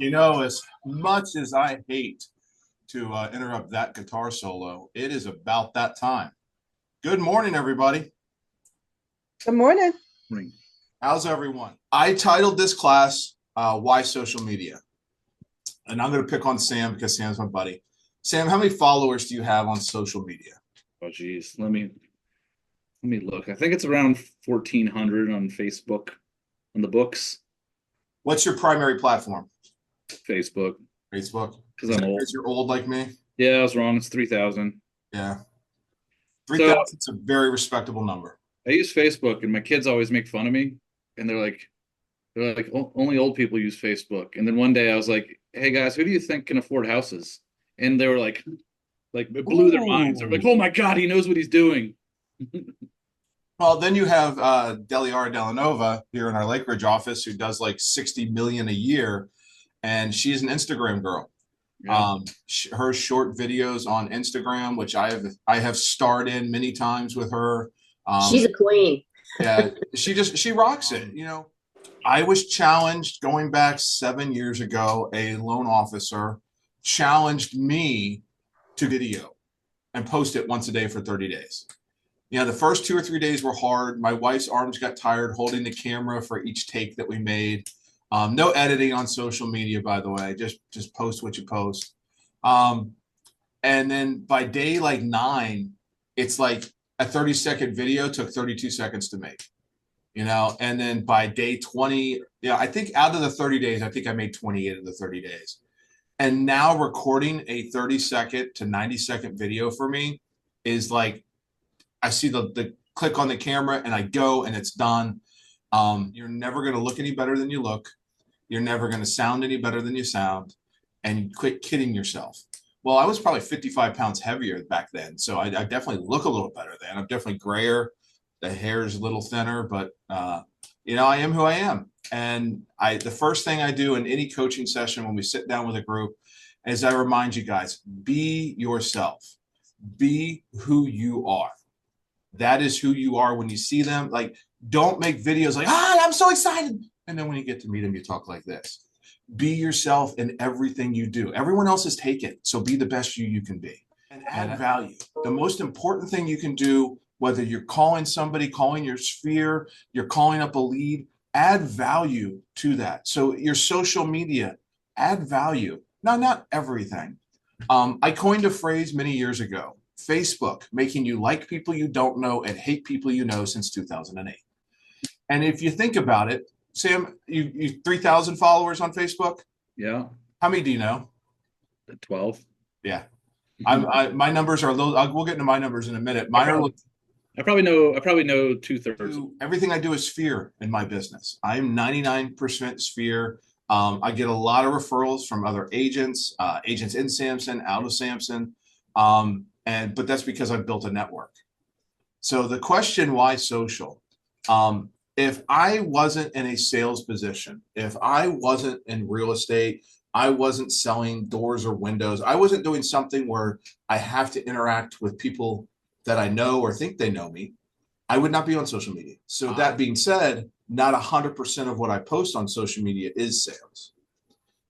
As much as I hate to interrupt that guitar solo, it is about that time. Good morning, everybody. Good morning. Morning. How's everyone? I titled this class, Why Social Media? And I'm going to pick on Sam because Sam's my buddy. Sam, how many followers do you have on social media? Oh geez, let me look. I think it's around 1,400 on Facebook, on the books. What's your primary platform? Facebook, Facebook? because I'm old. Because you're old like me? Yeah, I was wrong. It's 3,000. Yeah. So 3,000 is a very respectable number. I use Facebook, and my kids always make fun of me, and they're like, only old people use Facebook. And then one day I was like, hey guys, who do you think can afford houses? And they were like it blew their minds. They're like, oh my God, he knows what he's doing. Well, then you have Deliara Delanova here in our Lake Ridge office who does like 60 million a year, and she's an Instagram girl. Yeah. Her short videos on Instagram, which I have starred in many times with her. She's a queen. Yeah, she rocks it. I was challenged going back 7 years ago. A loan officer challenged me to video and post it once a day for 30 days. The first 2 or 3 days were hard. My wife's arms got tired holding the camera for each take that we made. No editing on social media, by the way. Just post what you post. And then by day like 9, it's like a 30-second video took 32 seconds to make. And then by day 20, I think out of the 30 days, I think I made 28 of the 30 days. And now recording a 30-second to 90-second video for me is like, I see the click on the camera and I go and it's done. You're never going to look any better than you look. You're never going to sound any better than you sound. And you quit kidding yourself. Well, I was probably 55 pounds heavier back then. So I definitely look a little better then. I'm definitely grayer. The hair is a little thinner, but I am who I am. And the first thing I do in any coaching session when we sit down with a group is I remind you guys, be yourself. Be who you are. That is who you are when you see them. Like, don't make videos like, I'm so excited. And then when you get to meet them, you talk like this. Be yourself in everything you do. Everyone else is taken. So be the best you can be and add value. The most important thing you can do, whether you're calling somebody, calling your sphere, you're calling up a lead, add value to that. So your social media, add value. Now, not everything. I coined a phrase many years ago. Facebook, making you like people you don't know and hate people you know since 2008. And if you think about it, Sam, you 3,000 followers on Facebook? Yeah. How many do you know? 12. Yeah. My numbers are low. We'll get into my numbers in a minute. I probably know 2/3. Everything I do is sphere in my business. I'm 99% sphere. I get a lot of referrals from other agents in Samson, out of Samson. But that's because I've built a network. So the question, why social? If I wasn't in a sales position, if I wasn't in real estate, I wasn't selling doors or windows, I wasn't doing something where I have to interact with people that I know or think they know me, I would not be on social media. So that being said, not 100% of what I post on social media is sales.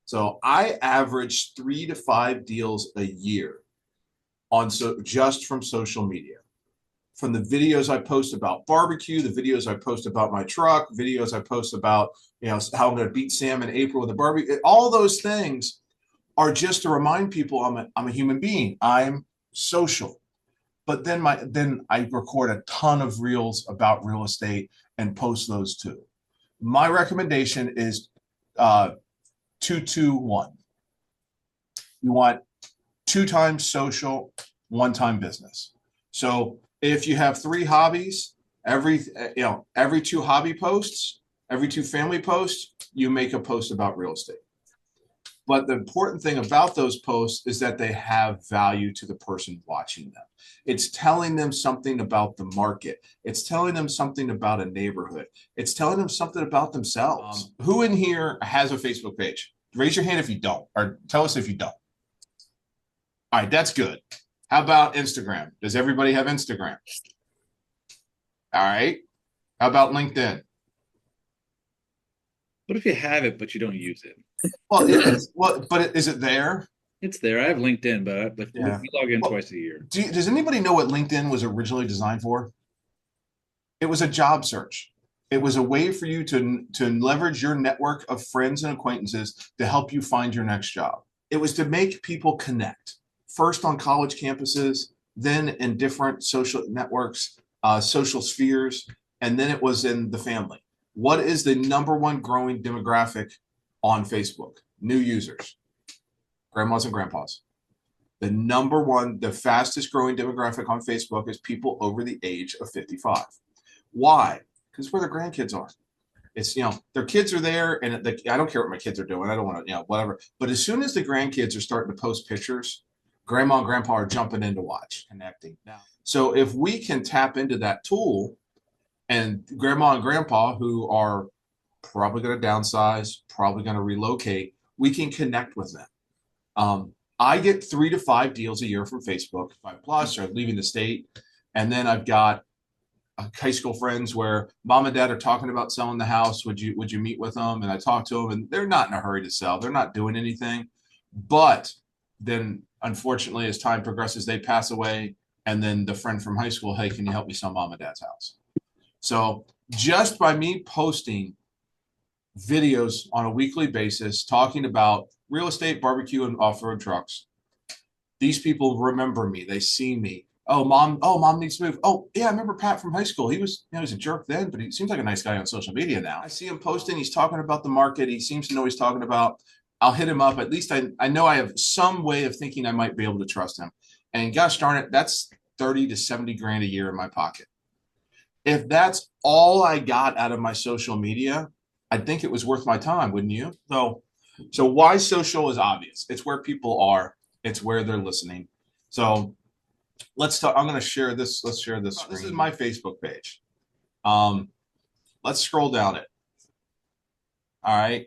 So I average 3 to 5 deals a year just from social media. From the videos I post about barbecue, the videos I post about my truck, videos I post about, how I'm going to beat Sam in April with a barbecue. All those things are just to remind people I'm a human being. I'm social. But then I record a ton of reels about real estate and post those too. My recommendation is 2-2-1. You want 2 times social, 1 time business. So if you have 3 hobbies, every 2 hobby posts, every 2 family posts, you make a post about real estate. But the important thing about those posts is that they have value to the person watching them. It's telling them something about the market. It's telling them something about a neighborhood. It's telling them something about themselves. Who in here has a Facebook page? Raise your hand if you don't, or tell us if you don't. All right, that's good. How about Instagram? Does everybody have Instagram? All right. How about LinkedIn? What if you have it but you don't use it? Well, it is. Well, but is it there? It's there. I have LinkedIn, but Yeah. we log in Well, twice a year. does anybody know what LinkedIn was originally designed for? It was a job search. It was a way for you to leverage your network of friends and acquaintances to help you find your next job. It was to make people connect, first on college campuses, then in different social networks, social spheres, and then it was in the family. What is the number one growing demographic on Facebook? New users, grandmas and grandpas. The number one, the fastest growing demographic on Facebook is people over the age of 55. Why? Because where their grandkids are. It's, their kids are there, and I don't care what my kids are doing. I don't want to, whatever. But as soon as the grandkids are starting to post pictures, grandma and grandpa are jumping in to watch, connecting. Now, so if we can tap into that tool, and grandma and grandpa who are probably going to downsize, probably going to relocate, we can connect with them. I get 3 to 5 deals a year from Facebook, 5+ or leaving the state. And then I've got high school friends where mom and dad are talking about selling the house. Would you meet with them? And I talk to them, and they're not in a hurry to sell. They're not doing anything. But then unfortunately, as time progresses, they pass away. And then the friend from high school, hey, can you help me sell mom and dad's house? So just by me posting videos on a weekly basis talking about real estate, barbecue, and off-road trucks, these people remember me. They see me. Oh, mom needs to move. Oh, yeah, I remember Pat from high school. He was, he was a jerk then, but he seems like a nice guy on social media now. I see him posting. He's talking about the market. He seems to know what he's talking about. I'll hit him up. At least I know I have some way of thinking I might be able to trust him. And gosh darn it, that's 30 to 70 grand a year in my pocket. If that's all I got out of my social media, I think it was worth my time, wouldn't you? So why social is obvious. It's where people are. It's where they're listening. So let's talk. I'm going to share this. Let's share this. This is my Facebook page. Let's scroll down it. All right.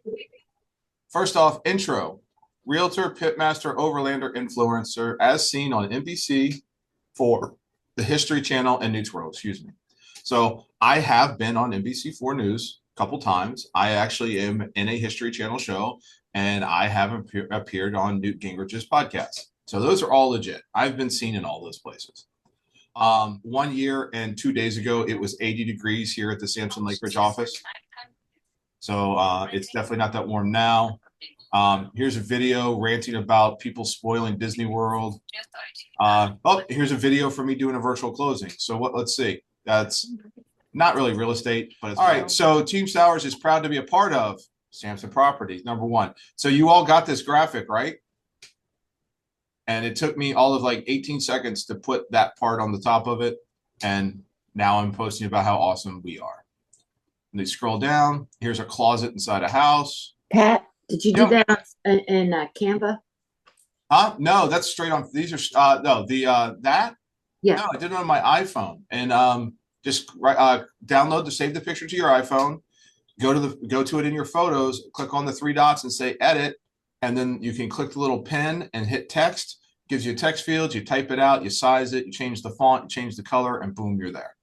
First off, intro. Realtor, pitmaster, overlander, influencer, as seen on NBC4, the History Channel, and News World. Excuse me. So I have been on NBC4 News a couple times. I actually am in a History Channel show, and I have appeared on Newt Gingrich's podcast. So those are all legit. I've been seen in all those places. 1 year and 2 days ago, it was 80 degrees here at the Sampson Lake Ridge office. So it's definitely not that warm now. Here's a video ranting about people spoiling Disney World. Here's a video for me doing a virtual closing. So let's see. That's not really real estate, but it's all right. So Team Sowers is proud to be a part of Sampson Properties, number one. So you all got this graphic, right? And it took me all of like 18 seconds to put that part on the top of it. And now I'm posting about how awesome we are. And they scroll down. Here's a closet inside a house. Pat, did you do that in Canva? No, that's straight on. These are no, that. Yeah. No, I did it on my iPhone, and just download save the picture to your iPhone. Go to it in your photos. Click on the 3 dots and say edit, and then you can click the little pen and hit text. Gives you text fields. You type it out. You size it. You change the font. You change the color, and boom, you're there.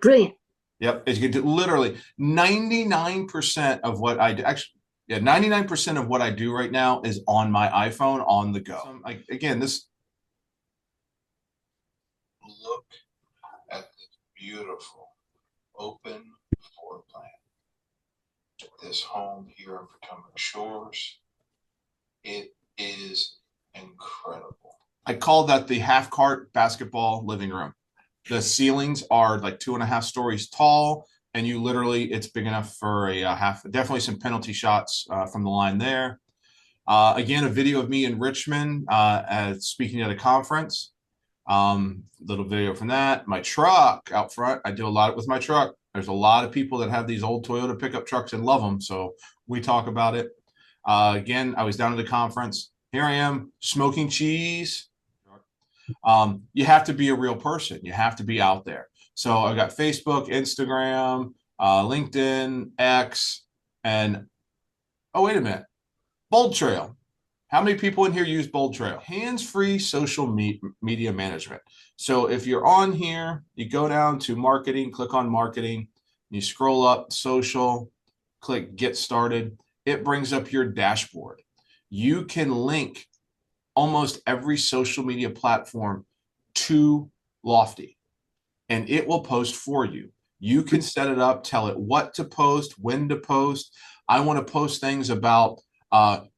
Brilliant. Yep, as you can do, literally 99% of what I do. Actually, yeah, 99% of what I do right now is on my iPhone on the go. Again, this. Look at this beautiful open floor plan. This home here in Potomac Shores. It is incredible. I call that the half cart basketball living room. The ceilings are like 2.5 stories tall, and you literally, it's big enough for a half. Definitely some penalty shots from the line there. Again, a video of me in Richmond speaking at a conference. Little video from that. My truck out front. I do a lot with my truck. There's a lot of people that have these old Toyota pickup trucks and love them, so we talk about it. Again, I was down at the conference. Here I am smoking cheese. You have to be a real person. You have to be out there. So I got Facebook, Instagram, LinkedIn, X, and oh, wait a minute. Bold Trail. How many people in here use Bold Trail? Hands-free social media management. So if you're on here, you go down to marketing, click on marketing, you scroll up social, click get started. it brings up your dashboard. You can link almost every social media platform to Lofty, and it will post for you. You can set it up, tell it what to post, when to post. I want to post things about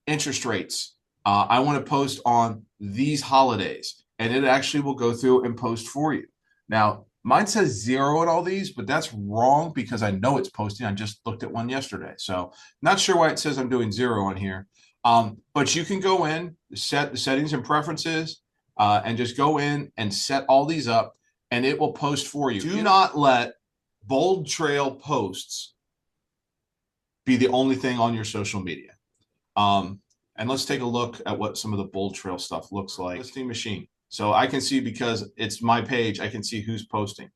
interest rates. I want to post on these holidays, and it actually will go through and post for you. Now, mine says 0 in all these, but that's wrong because I know it's posting. I just looked at one yesterday. So not sure why it says I'm doing 0 on here. But you can go in, set the settings and preferences, and just go in and set all these up, and it will post for you. Do not let Bold Trail posts be the only thing on your social media. And let's take a look at what some of the Bold Trail stuff looks like. Listing machine. So I can see, because it's my page, I can see who's posting.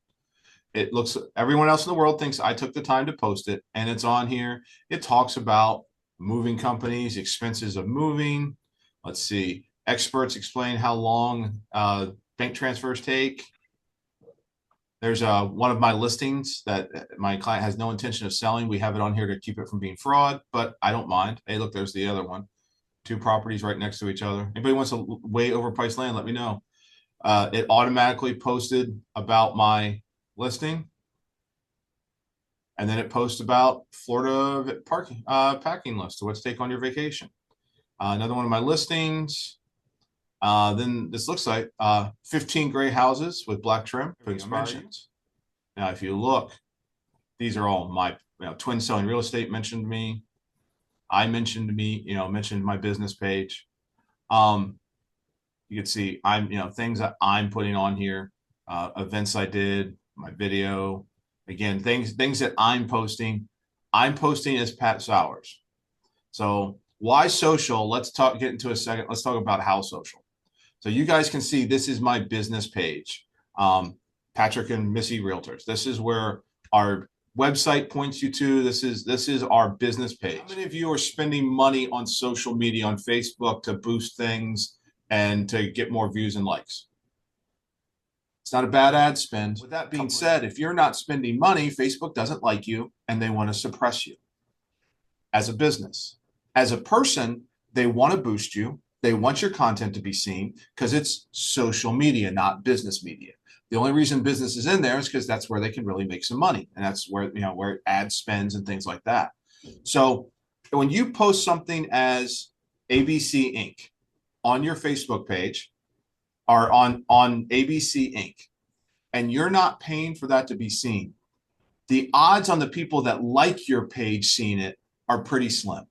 It looks, everyone else in the world thinks I took the time to post it, and it's on here. It talks about moving companies, expenses of moving. Let's see. Experts explain how long bank transfers take. There's one of my listings that my client has no intention of selling. We have it on here to keep it from being fraud, but I don't mind. Hey, look, there's the other one. 2 properties right next to each other. Anybody wants a way overpriced land, let me know. It automatically posted about my listing. And then it posts about Florida parking, packing list. So let's take on your vacation. Another one of my listings. Then this looks like 15 gray houses with black trim. Mentions. Now, if you look, these are all my twin selling real estate mentioned me. I mentioned me, mentioned my business page. You can see things that I'm putting on here, events I did, my video. Again, things that I'm posting as Pat Sowers. So why social? Let's get into a second. Let's talk about how social. So you guys can see this is my business page. Patrick and Missy Realtors. This is where our website points you to. This is our business page. How many of you are spending money on social media, on Facebook, to boost things and to get more views and likes? It's not a bad ad spend. With that being said, if you're not spending money, Facebook doesn't like you and they want to suppress you. As a business, as a person, they want to boost you. They want your content to be seen because it's social media, not business media. The only reason business is in there is because that's where they can really make some money. And that's where, where ad spends and things like that. So when you post something as ABC Inc. on your Facebook page or on ABC Inc., and you're not paying for that to be seen, the odds on the people that like your page seeing it are pretty slim.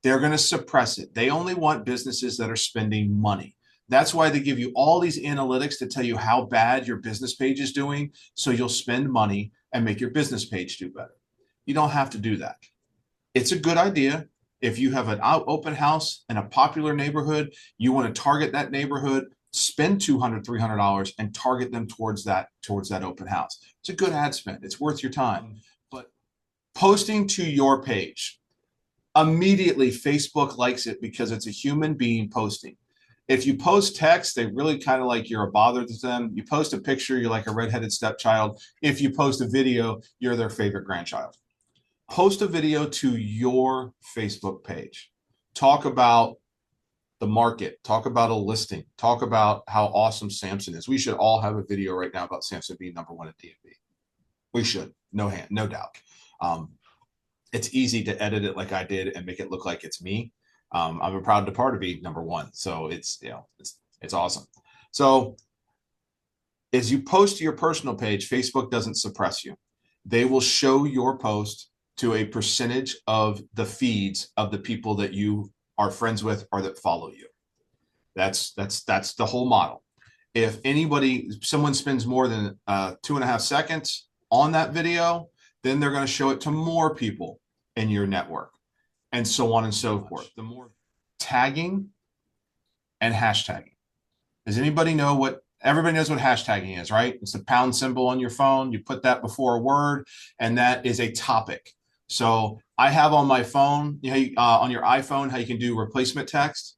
They're going to suppress it. They only want businesses that are spending money. That's why they give you all these analytics to tell you how bad your business page is doing, so you'll spend money and make your business page do better. You don't have to do that. It's a good idea. If you have an open house in a popular neighborhood, you want to target that neighborhood, spend $200, $300 and target them towards that open house. It's a good ad spend. It's worth your time. But posting to your page, immediately Facebook likes it because it's a human being posting. If you post text, they really kind of like you're a bother to them. You post a picture, you're like a redheaded stepchild. If you post a video, you're their favorite grandchild. Post a video to your Facebook page. Talk about the market. Talk about a listing. Talk about how awesome Samson is. We should all have a video right now about Samson being #1 at DMV. We should, no doubt. It's easy to edit it like I did and make it look like it's me. I'm a proud part to be #1. So it's awesome. So as you post to your personal page, Facebook doesn't suppress you. They will show your post to a percentage of the feeds of the people that you are friends with or that follow you. That's the whole model. If someone spends more than 2.5 seconds on that video, then they're going to show it to more people in your network, and so on and so forth. The more tagging and hashtagging. Does anybody know what? Everybody knows what hashtagging is, right? It's the pound symbol on your phone. You put that before a word, and that is a topic. So I have on my phone, on your iPhone, how you can do replacement text.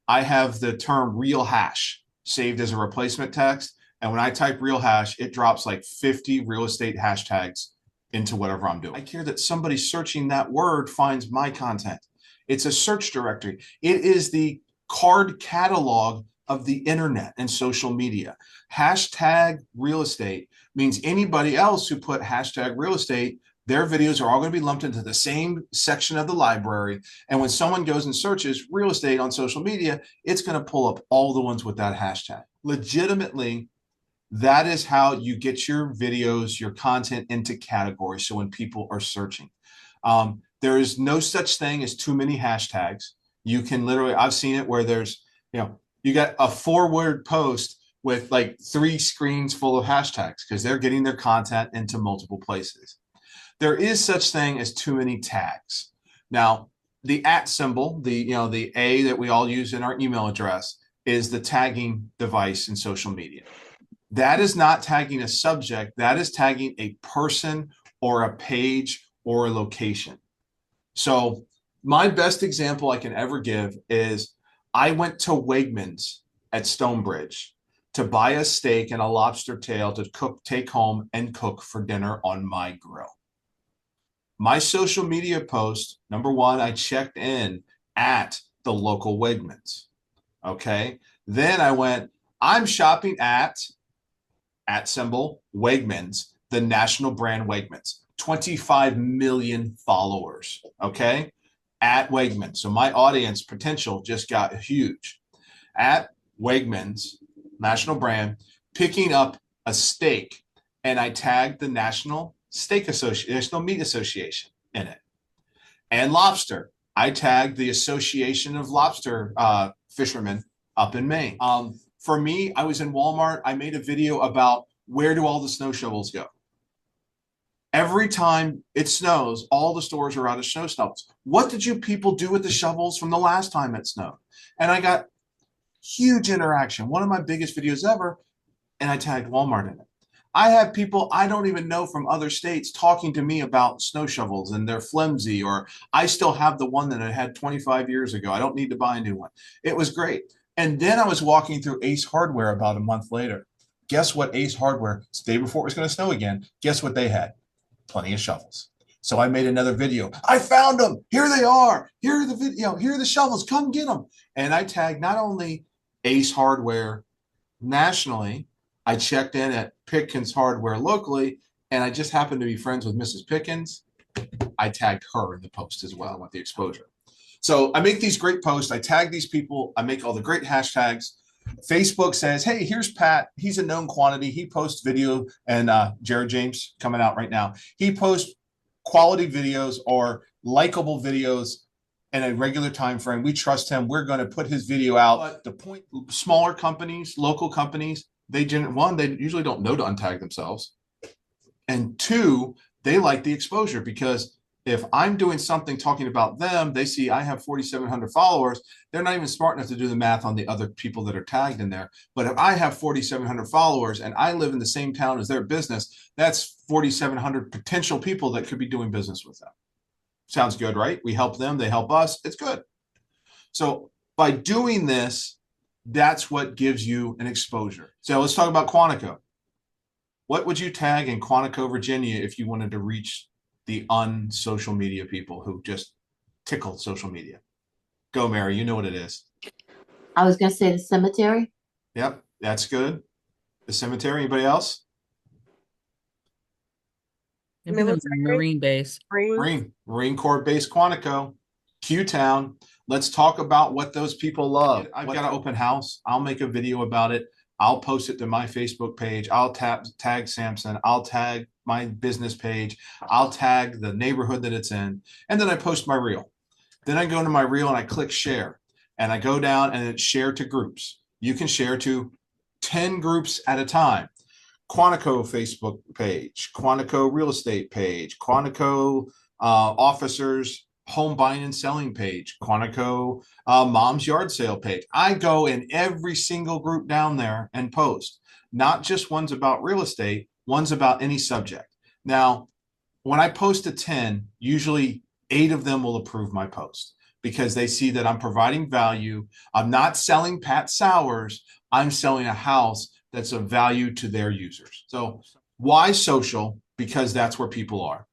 I have the term real hash saved as a replacement text. And when I type real hash, it drops like 50 real estate hashtags into whatever I'm doing. I care that somebody searching that word finds my content. It's a search directory. It is the card catalog of the internet and social media. Hashtag real estate means anybody else who put hashtag real estate, their videos are all going to be lumped into the same section of the library. And when someone goes and searches real estate on social media, it's going to pull up all the ones with that hashtag. Legitimately, that is how you get your videos, your content into categories. So when people are searching, there is no such thing as too many hashtags. You can literally, I've seen it where there's, you got a 4-word post with like 3 screens full of hashtags because they're getting their content into multiple places. There is such thing as too many tags. Now, the @ symbol, the A that we all use in our email address is the tagging device in social media. That is not tagging a subject. That is tagging a person or a page or a location. So my best example I can ever give is I went to Wegmans at Stonebridge to buy a steak and a lobster tail to take home and cook for dinner on my grill. My social media post, number one, I checked in at the local Wegmans. Okay. Then I went, I'm shopping at symbol Wegmans, the national brand Wegmans, 25 million followers. Okay. At Wegmans. So my audience potential just got huge. At Wegmans, national brand, picking up a steak, and I tagged the National Meat Association in it. And lobster, I tagged the Association of Lobster Fishermen up in Maine. For me, I was in Walmart. I made a video about where do all the snow shovels go. Every time it snows, all the stores are out of snow shovels. What did you people do with the shovels from the last time it snowed? And I got huge interaction. One of my biggest videos ever, and I tagged Walmart in it. I have people I don't even know from other states talking to me about snow shovels and they're flimsy, or I still have the one that I had 25 years ago. I don't need to buy a new one. It was great. And then I was walking through Ace Hardware about a month later. Guess what Ace Hardware, it's the day before it was going to snow again, guess what they had? Plenty of shovels. So I made another video. I found them. Here they are. Here are the shovels. Come get them. And I tagged not only Ace Hardware nationally, I checked in at Pickens Hardware locally, and I just happened to be friends with Mrs. Pickens. I tagged her in the post as well with the exposure. So I make these great posts. I tag these people. I make all the great hashtags. Facebook says, hey, here's Pat. He's a known quantity. He posts video, and Jared James coming out right now. He posts quality videos or likable videos in a regular time frame. We trust him. We're going to put his video out. But the point, smaller companies, local companies, they usually don't know to untag themselves. And 2, they like the exposure, because if I'm doing something talking about them, they see I have 4,700 followers. They're not even smart enough to do the math on the other people that are tagged in there. But if I have 4,700 followers and I live in the same town as their business, that's 4,700 potential people that could be doing business with them. Sounds good, right? We help them, they help us. It's good. So by doing this, that's what gives you an exposure. So let's talk about Quantico. What would you tag in Quantico, Virginia, if you wanted to reach the unsocial media people who just tickle social media? Go, Mary. You know what it is. I was going to say the cemetery. Yep, that's good. The cemetery. Anybody else? Maybe the Marine base. Marine Corps base, Quantico, Q-Town. Let's talk about what those people love. I've got an open house. I'll make a video about it. I'll post it to my Facebook page. I'll tag Samson. I'll tag my business page. I'll tag the neighborhood that it's in. And then I post my reel. Then I go into my reel and I click share. And I go down and it's share to groups. You can share to 10 groups at a time. Quantico Facebook page, Quantico real estate page, Quantico officers home buying and selling page, Quantico mom's yard sale page. I go in every single group down there and post, not just ones about real estate, ones about any subject. Now, when I post to 10, usually 8 of them will approve my post because they see that I'm providing value. I'm not selling Pat Sowers. I'm selling a house that's of value to their users. So why social? because that's where people are.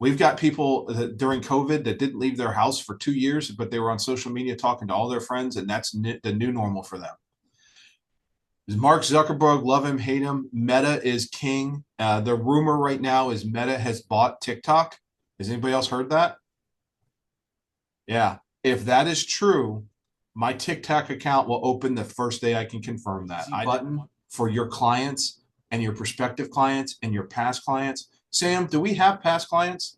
We've got people that during COVID that didn't leave their house for 2 years, but they were on social media talking to all their friends, and that's the new normal for them. Mark Zuckerberg, love him, hate him. Meta is king. The rumor right now is Meta has bought TikTok. Has anybody else heard that? Yeah. If that is true, my TikTok account will open the first day I can confirm that. Button for your clients and your prospective clients and your past clients. Sam, do we have past clients?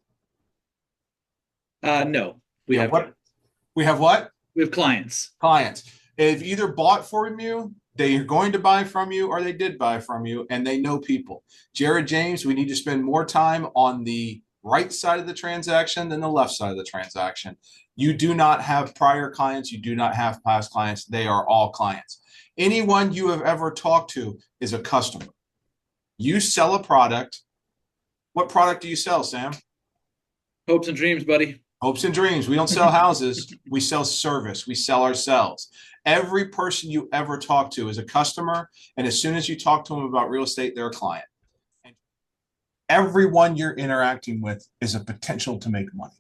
No, we Yeah, have what? We have what? we have clients. Clients. They've either bought from you, they are going to buy from you, or they did buy from you, and they know people. Jared James, we need to spend more time on the right side of the transaction than the left side of the transaction. You do not have prior clients. You do not have past clients. They are all clients. Anyone you have ever talked to is a customer. You sell a product. What product do you sell, Sam? Hopes and dreams, buddy. Hopes and dreams. We don't sell houses. We sell service. We sell ourselves. Every person you ever talk to is a customer. And as soon as you talk to them about real estate, they're a client. And everyone you're interacting with is a potential to make money.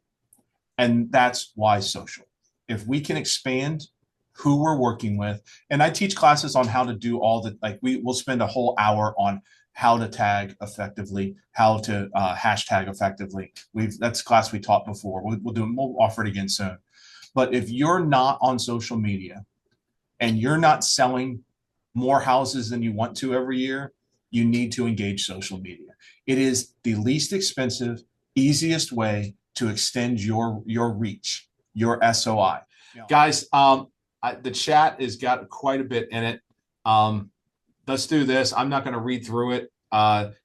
And that's why social. If we can expand who we're working with, and I teach classes on how to do all the, like we'll spend a whole hour on how to tag effectively, how to hashtag effectively. That's a class we taught before. We'll offer it again soon. But if you're not on social media and you're not selling more houses than you want to every year, you need to engage social media. It is the least expensive, easiest way to extend your reach, your SOI. Yeah. Guys, the chat has got quite a bit in it. Let's do this. I'm not going to read through it.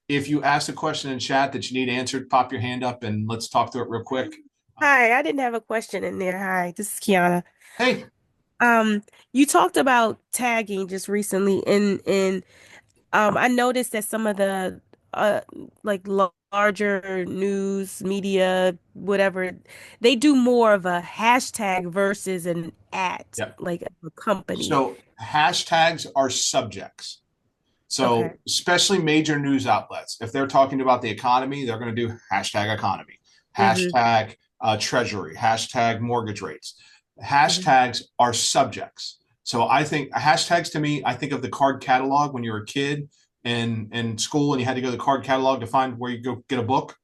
If you ask a question in chat that you need answered, pop your hand up and let's talk through it real quick. Hi, I didn't have a question in there. Hi, this is Kiana. Hey. You talked about tagging just recently, and I noticed that some of the like larger news media, whatever, they do more of a hashtag versus an at, Yep. like a company. So hashtags are subjects. So Okay. especially major news outlets, if they're talking about the economy, they're going to do hashtag economy, hashtag treasury, hashtag mortgage rates. Hashtags are subjects. So I think hashtags, to me, I think of the card catalog when you were a kid in school and you had to go to the card catalog to find where you go get a book.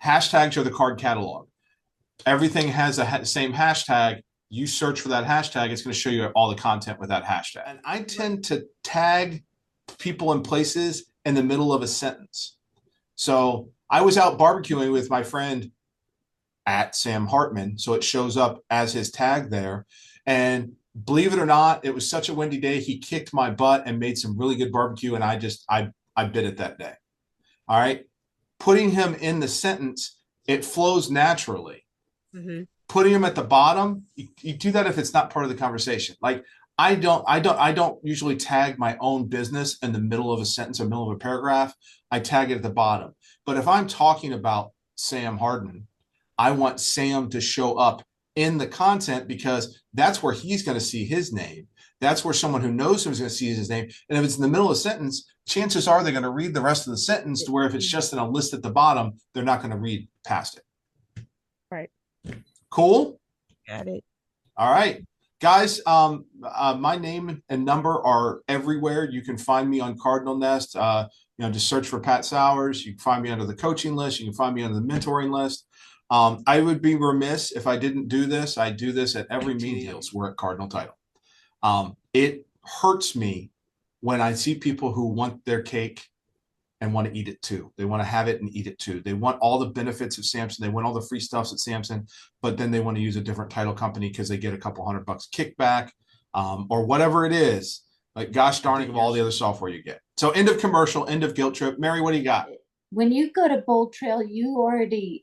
Hashtags are the card catalog. Everything has a same hashtag. You search for that hashtag, it's going to show you all the content with that hashtag. And I tend to tag people and places in the middle of a sentence. So I was out barbecuing with my friend at Sam Hartman, so it shows up as his tag there. And believe it or not, it was such a windy day. He kicked my butt and made some really good barbecue, and I bit it that day. All right. Putting him in the sentence, it flows naturally. Putting him at the bottom, you do that if it's not part of the conversation. Like I don't usually tag my own business in the middle of a sentence or middle of a paragraph. I tag it at the bottom. But if I'm talking about Sam Hartman, I want Sam to show up in the content because that's where he's going to see his name. That's where someone who knows him is going to see his name. And if it's in the middle of a sentence, chances are they're going to read the rest of the sentence, to where if it's just in a list at the bottom, they're not going to read past it. Right. Cool. Got it. All right, guys. My name and number are everywhere. You can find me on Cardinal Nest. Just search for Pat Sowers. You can find me under the coaching list. You can find me under the mentoring list. I would be remiss if I didn't do this. I do this at every meeting. We're at Cardinal Title. It hurts me when I see people who want their cake and want to eat it too. They want to have it and eat it too. They want all the benefits of Samson. They want all the free stuffs at Samson, but then they want to use a different title company because they get a couple $100 kickback, or whatever it is. Like, gosh darn it, of all the other software you get. So end of commercial, end of guilt trip. Mary, what do you got? When you go to Bold Trail, you already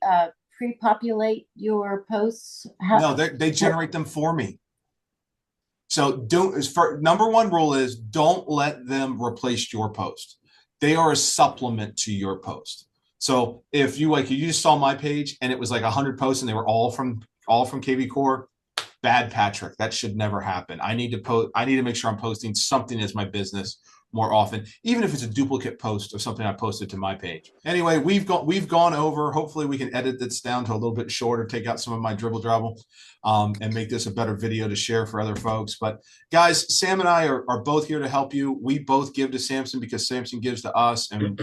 pre-populate your posts? No, they generate them for me. So number one rule is don't let them replace your post. They are a supplement to your post. So if you just saw my page and it was like 100 posts and they were all from KV Core, bad Patrick. That should never happen. I need to make sure I'm posting something as my business more often, even if it's a duplicate post of something I posted to my page. Anyway, we've gone over. Hopefully we can edit this down to a little bit shorter, take out some of my dribble drabble, and make this a better video to share for other folks. But guys, Sam and I are both here to help you. We both give to Samson because Samson gives to us, and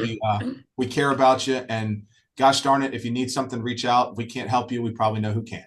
we care about you. And gosh darn it, if you need something, reach out. If we can't help you, we probably know who can.